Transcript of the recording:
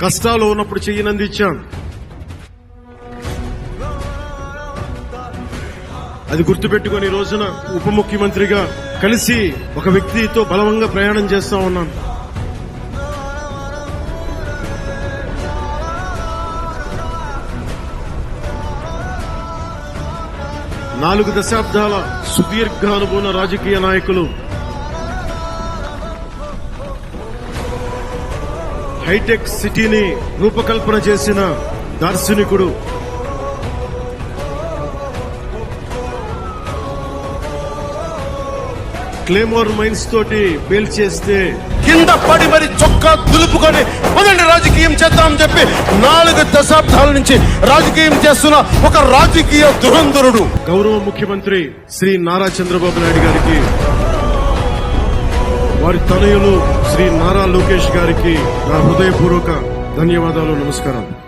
కష్టాలు ఉన్నప్పుడు చెయ్యనందించాం. అది గుర్తుపెట్టుకుని ఈ రోజున ఉప ముఖ్యమంత్రిగా కలిసి ఒక వ్యక్తితో బలవంగా ప్రయాణం చేస్తా ఉన్నాను. నాలుగు దశాబ్దాల సుదీర్ఘ అనుభవ రాజకీయ నాయకులు, హైటెక్ సిటీని రూపకల్పన చేసిన దార్శనికుడు, క్లేమోర్ మైన్స్ తోటి పేల్చేస్తే కింద పడి మరి చొక్కా దులుపుకొని మొదటి రాజకీయం చేద్దాం చెప్పి 4 దశాబ్దాల నుంచి రాజకీయం చేస్తున్న ఒక రాజకీయ దురంధరుడు గౌరవ ముఖ్యమంత్రి శ్రీ నారా చంద్రబాబు నాయుడు గారికి, వారి తనయులు శ్రీ నారా లోకేష్ గారికి నా హృదయపూర్వక ధన్యవాదాలు, నమస్కారం.